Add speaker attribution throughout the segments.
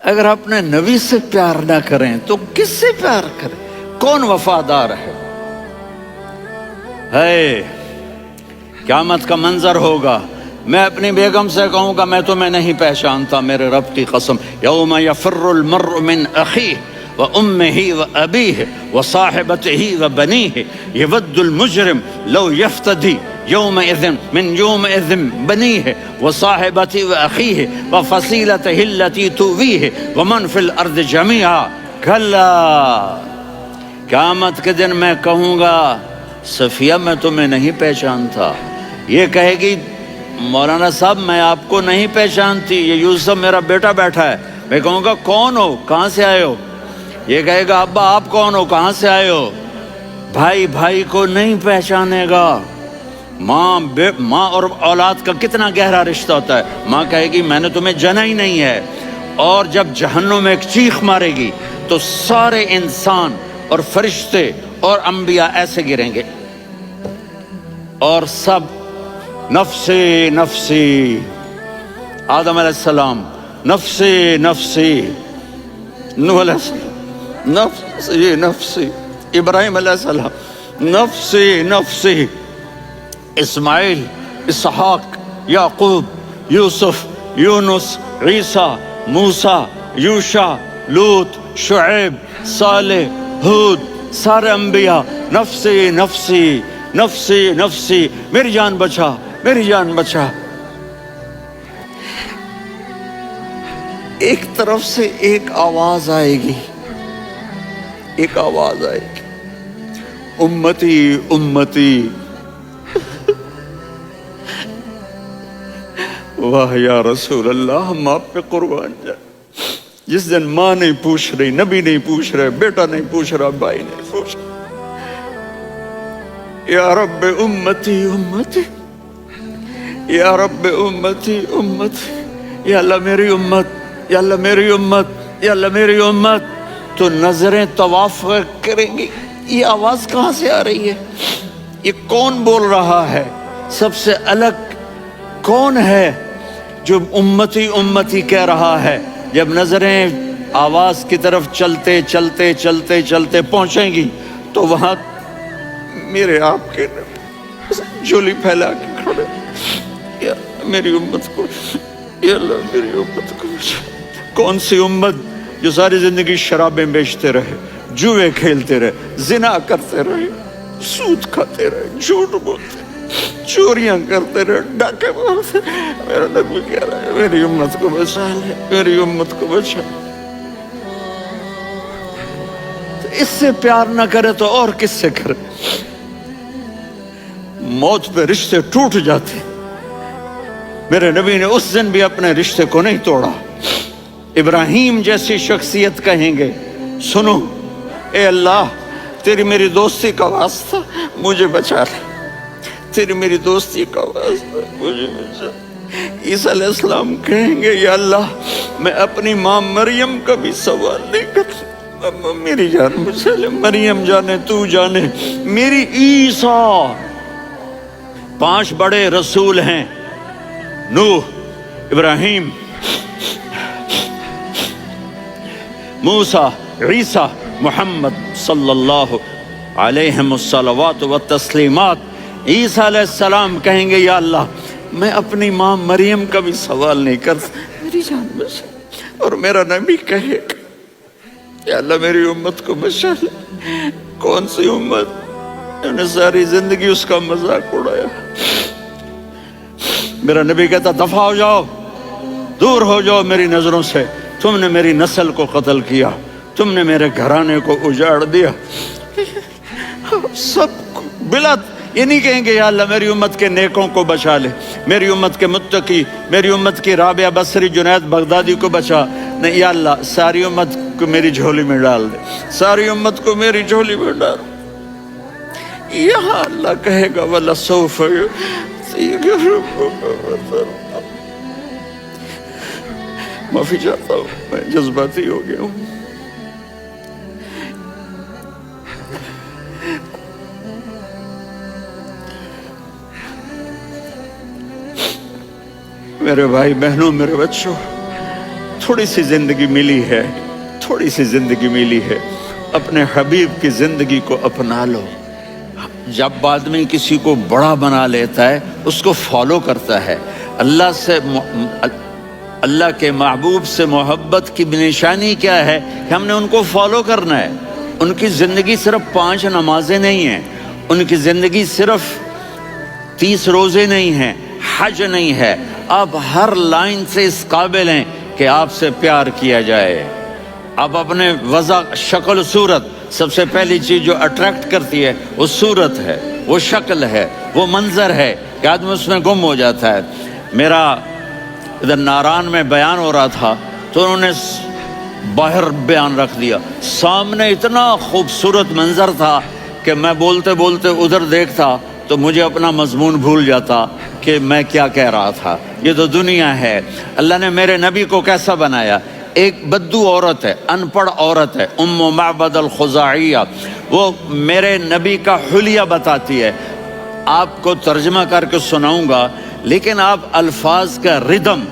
Speaker 1: اگر اپنے نبی سے پیار نہ کریں تو کس سے پیار کریں؟ کون وفادار ہے؟ قیامت کا منظر ہوگا، میں اپنی بیگم سے کہوں گا میں تمہیں نہیں پہچانتا، میرے رب کی قسم، یوم یفر المرء من اخیہ وامہ وابیہ وصاحبتہ وبنیہ یود المجرم لو یفتدی یومئذ من یومئذ بنیہ وصاحبتہ واخیہ وفصیلتہ التی تؤویہ ومن فی الارض جمیعا کلا، قیامت کے دن میں کہوں گا صفیہ میں تمہیں نہیں پہچانتا، یہ کہے گی مولانا صاحب میں آپ کو نہیں پہچانتی، یہ یوسف میرا بیٹا بیٹھا ہے، میں کہوں گا کون ہو، کہاں سے آئے ہو؟ یہ کہے گا ابا آپ کون ہو، کہاں سے آئے ہو؟ بھائی بھائی کو نہیں پہچانے گا۔ ماں اور اولاد کا کتنا گہرا رشتہ ہوتا ہے، ماں کہے گی میں نے تمہیں جنا ہی نہیں ہے، اور جب جہنم میں ایک چیخ مارے گی تو سارے انسان اور فرشتے اور انبیاء ایسے گریں گے اور سب نفسی نفسی، آدم علیہ السلام نفسی نفسی، نوح علیہ السلام نفسی نفسی، ابراہیم علیہ السلام نفسی نفسی، اسماعیل، اسحاق، یعقوب، یوسف، یونس، عیسیٰ، موسیٰ، یوشع، لوط، شعیب، صالح، ہود، سارے انبیاء نفسی نفسی نفسی نفسی، میری جان بچا میری جان بچا۔ ایک طرف سے ایک آواز آئے گی، ایک آواز آئے گی، امتی امتی، واہ یا رسول اللہ، ہم آپ پہ قربان جائیں۔ جس دن ماں نہیں پوچھ رہی، نبی نہیں پوچھ رہے، بیٹا نہیں پوچھ رہا، بھائی نہیں پوچھ رہا، یا رب امتی امتی، یا رب امتی امتی، یا اللہ میری امت، یا اللہ میری امت، یا اللہ میری امت، تو نظریں طواف کریں گی، یہ آواز کہاں سے آ رہی ہے؟ یہ کون بول رہا ہے؟ سب سے الگ کون ہے جو امتی امتی کہہ رہا ہے؟ جب نظریں آواز کی طرف چلتے چلتے چلتے چلتے پہنچیں گی تو وہاں میرے آپ کے جھولی پھیلا کے کھڑے، یا میری امت کو، یا اللہ میری امت کو۔ کون سی امت جو ساری زندگی شرابیں بیچتے رہے، جوئے کھیلتے رہے، زنا کرتے رہے، سود کھاتے رہے، جھوٹ بولتے رہے، چوریاں کرتے رہے، ڈاکے مارتے رہے، میرا نبی کہہ رہا ہے میری امت کو بچا لے، میری امت کو بچا۔ اس سے پیار نہ کرے تو اور کس سے کرے؟ موت پہ رشتے ٹوٹ جاتے، میرے نبی نے اس دن بھی اپنے رشتے کو نہیں توڑا۔ ابراہیم جیسی شخصیت کہیں گے سنو اے اللہ تیری میری دوستی کا واسطہ مجھے بچا لے، تیری میری دوستی کا واسطہ مجھے بچا۔ عیسیٰ علیہ السلام کہیں گے یا اللہ میں اپنی ماں مریم کا بھی سوال نہیں کرتا، میری جان بچا لے، مریم جانے تو جانے میری عیسیٰ۔ 5 بڑے رسول ہیں، نوح، ابراہیم، موسیٰ، عیسیٰ، محمد صلی اللہ علیہ الصلوات والتسلیمات۔ عیسیٰ علیہ السلام کہیں گے یا اللہ میں اپنی ماں مریم کا بھی سوال نہیں کرتا، میری جان بچا۔ اور میرا نبی کہے گا یا اللہ میری امت کو بچا لے۔ کون سی امت؟ انہوں نے ساری زندگی اس کا مذاق اڑایا۔ میرا نبی کہتا دفع ہو جاؤ، دور ہو جاؤ میری نظروں سے، تم نے میری نسل کو قتل کیا، تم نے میرے گھرانے کو اجاڑ دیا۔ سب کو بلا یہ نہیں کہیں گے یا اللہ میری امت کے نیکوں کو بچا لے، میری امت کے متقی، میری امت کی رابعہ بصری، جنید بغدادی کو بچا، نہیں یا اللہ ساری امت کو میری جھولی میں ڈال دے، ساری امت کو میری جھولی میں ڈال۔ یہاں اللہ کہے گا وَلَسَوْفَ معافی چاہتا ہوں میں جذباتی ہو گیا ہوں۔ میرے بھائی بہنوں، میرے بچوں، تھوڑی سی زندگی ملی ہے، تھوڑی سی زندگی ملی ہے، اپنے حبیب کی زندگی کو اپنا لو۔ جب آدمی کسی کو بڑا بنا لیتا ہے اس کو فالو کرتا ہے۔ اللہ کے محبوب سے محبت کی نشانی کیا ہے کہ ہم نے ان کو فالو کرنا ہے۔ ان کی زندگی صرف 5 نمازیں نہیں ہیں، ان کی زندگی صرف 30 روزے نہیں ہیں، حج نہیں ہے۔ آپ ہر لائن سے اس قابل ہیں کہ آپ سے پیار کیا جائے۔ آپ اپنے وضع، شکل، صورت، سب سے پہلی چیز جو اٹریکٹ کرتی ہے وہ صورت ہے، وہ شکل ہے، وہ منظر ہے کہ آدمی اس میں گم ہو جاتا ہے۔ میرا ادھر ناران میں بیان ہو رہا تھا تو انہوں نے باہر بیان رکھ دیا، سامنے اتنا خوبصورت منظر تھا کہ میں بولتے بولتے ادھر دیکھتا تو مجھے اپنا مضمون بھول جاتا کہ میں کیا کہہ رہا تھا۔ یہ تو دنیا ہے۔ اللہ نے میرے نبی کو کیسا بنایا؟ ایک بدو عورت ہے، ان پڑھ عورت ہے، ام معبد الخزاعیہ، وہ میرے نبی کا حلیہ بتاتی ہے۔ آپ کو ترجمہ کر کے سناؤں گا، لیکن آپ الفاظ کا ردم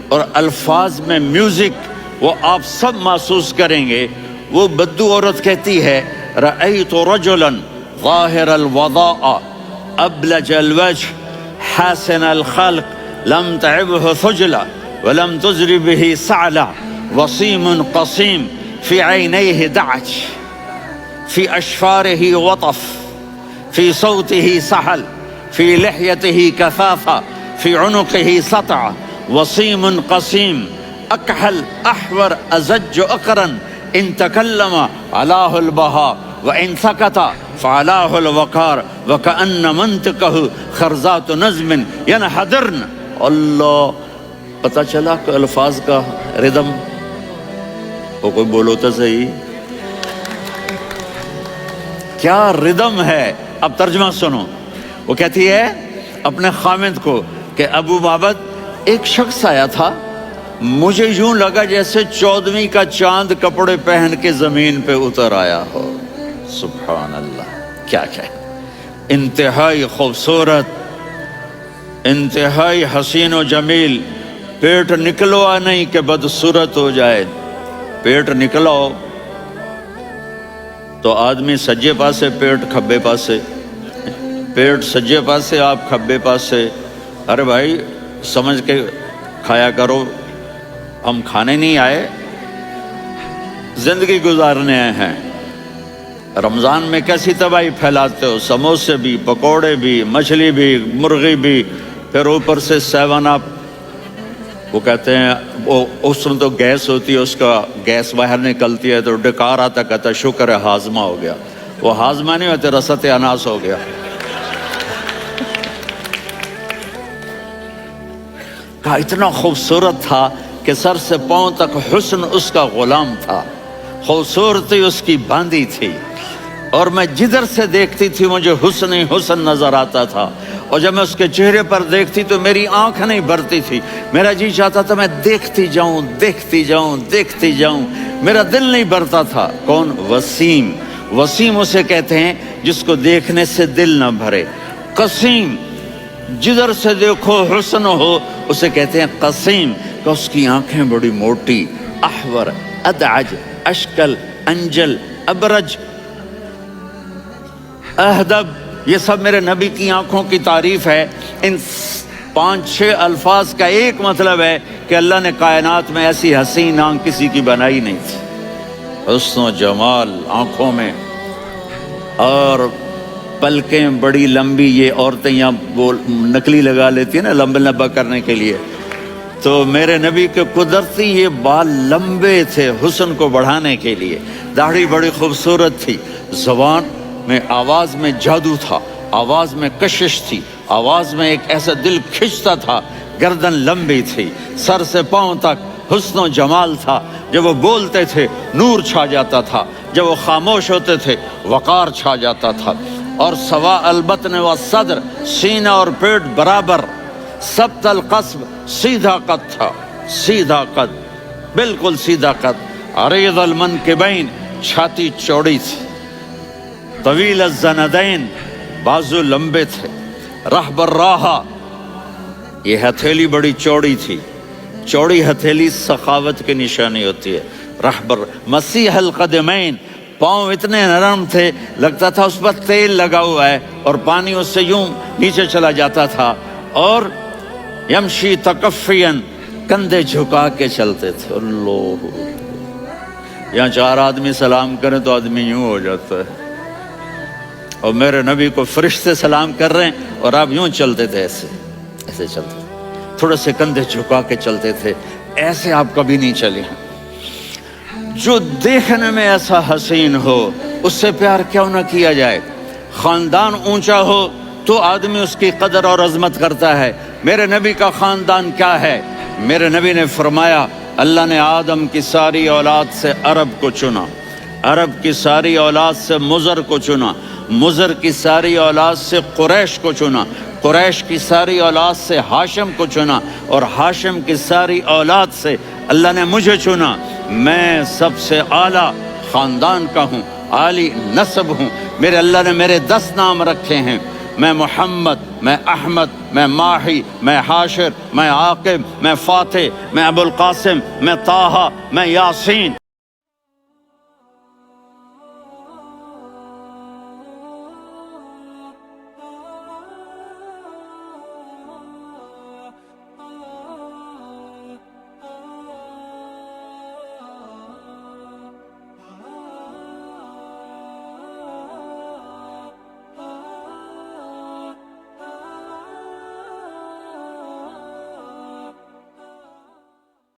Speaker 1: اور الفاظ میں میوزک وہ آپ سب محسوس کریں گے۔ وہ بدو عورت کہتی ہے، رأیت رجلا ظاہر الوضاء ابلج الوجه حاسن الخلق لم تعبه ثجلا ولم تزر به سعلا وصیم قصیم فی عینیہ دعج فی اشفارہ وطف فی صوتہ سحل فی لحیتہ کثافہ فی عنقہ سطع وصیم قصیم اکحل احور ازج اقرن ان تکلم علاہ البہا وان سکت فعلاہ الوقار وکأن منطقہ خرزات نظم ینحدرن۔ اللہ، پتہ چلا کہ الفاظ کا ردم، وہ کوئی بولو تو صحیح، کیا ردم ہے۔ اب ترجمہ سنو۔ وہ کہتی ہے اپنے خامد کو کہ ابو معبد، ایک شخص آیا تھا، مجھے یوں لگا جیسے 14ویں کا چاند کپڑے پہن کے زمین پہ اتر آیا ہو۔ سبحان اللہ، کیا انتہائی خوبصورت، انتہائی حسین و جمیل۔ پیٹ نکلوا نہیں کہ بدصورت ہو جائے۔ پیٹ نکلاؤ تو آدمی سجے پاسے پیٹ، کھبے پاسے پیٹ، سجے پاسے آپ، کھبے پاسے۔ ارے بھائی سمجھ کے کھایا کرو، ہم کھانے نہیں آئے، زندگی گزارنے آئے ہیں۔ رمضان میں کیسی تباہی پھیلاتے ہو، سموسے بھی، پکوڑے بھی، مچھلی بھی، مرغی بھی، پھر اوپر سے 7 اپ۔ وہ کہتے ہیں وہ اس میں تو گیس ہوتی ہے، اس کا گیس باہر نکلتی ہے تو ڈکار آتا، کہتا شکر ہے ہاضمہ ہو گیا۔ وہ ہاضمہ نہیں ہوتے، رسط اناس ہو گیا۔ کہا اتنا خوبصورت تھا کہ سر سے پاؤں تک حسن اس کا غلام تھا، خوبصورتی اس کی باندھی تھی، اور میں جدھر سے دیکھتی تھی مجھے حسن ہی حسن نظر آتا تھا، اور جب میں اس کے چہرے پر دیکھتی تو میری آنکھ نہیں بھرتی تھی، میرا جی چاہتا تھا میں دیکھتی جاؤں، دیکھتی جاؤں، دیکھتی جاؤں، میرا دل نہیں بھرتا تھا۔ کون؟ وسیم۔ وسیم اسے کہتے ہیں جس کو دیکھنے سے دل نہ بھرے۔ قسیم، جدھر سے دیکھو حسن ہو، اسے کہتے ہیں قسیم، کہ اس کی آنکھیں بڑی موٹی، احور، ادعج، اشکل، انجل، ابرج، اہدب، یہ سب میرے نبی کی آنکھوں کی تعریف ہے۔ ان 5-6 الفاظ کا ایک مطلب ہے کہ اللہ نے کائنات میں ایسی حسین آنکھ کسی کی بنائی نہیں تھی۔ حسن و جمال آنکھوں میں، اور پلکیں بڑی لمبی، یہ عورتیں یہاں نکلی لگا لیتی ہیں نا لمبا لمبا کرنے کے لیے، تو میرے نبی کے قدرتی یہ بال لمبے تھے حسن کو بڑھانے کے لیے۔ داڑھی بڑی خوبصورت تھی، زبان میں، آواز میں جادو تھا، آواز میں کشش تھی، آواز میں ایک ایسا دل کھنچتا تھا، گردن لمبی تھی، سر سے پاؤں تک حسن و جمال تھا۔ جب وہ بولتے تھے نور چھا جاتا تھا، جب وہ خاموش ہوتے تھے وقار چھا جاتا تھا۔ اور سوا البطن و صدر، سینہ اور پیٹ برابر، سبت القصب، سیدھا قد تھا، سیدھا قد، بالکل سیدھا قد، عریض المنکبین، چھاتی چوڑی تھی، طویل الزندین، بازو لمبے تھے، رحب الراحہ، یہ ہتھیلی بڑی چوڑی تھی، چوڑی ہتھیلی سخاوت کی نشانی ہوتی ہے. رہبر مسیح القدمین، پاؤں اتنے نرم تھے لگتا تھا اس پر تیل لگا ہوا ہے اور پانی اس سے یوں نیچے چلا جاتا تھا. اور یمشی تکفین، کندھے جھکا کے چلتے تھے. اللہ، یہاں 4 آدمی سلام کریں تو آدمی یوں ہو جاتا ہے، اور میرے نبی کو فرشتے سلام کر رہے ہیں اور آپ یوں چلتے تھے، ایسے ایسے چلتے تھے، تھوڑے سے کندھے جھکا کے چلتے تھے. ایسے آپ کبھی نہیں چلے ہیں. جو دیکھنے میں ایسا حسین ہو اس سے پیار کیوں نہ کیا جائے. خاندان اونچا ہو تو آدمی اس کی قدر اور عظمت کرتا ہے. میرے نبی کا خاندان کیا ہے؟ میرے نبی نے فرمایا اللہ نے آدم کی ساری اولاد سے عرب کو چنا، عرب کی ساری اولاد سے مضر کو چنا، مضر کی ساری اولاد سے قریش کو چنا، قریش کی ساری اولاد سے ہاشم کو چنا، اور ہاشم کی ساری اولاد سے اللہ نے مجھے چنا. میں سب سے اعلیٰ خاندان کا ہوں، عالی نسب ہوں. میرے اللہ نے میرے 10 نام رکھے ہیں. میں محمد، میں احمد، میں ماہی، میں حاشر، میں عاقب، میں فاتح، میں ابو القاسم، میں طٰہٰ، میں یاسین.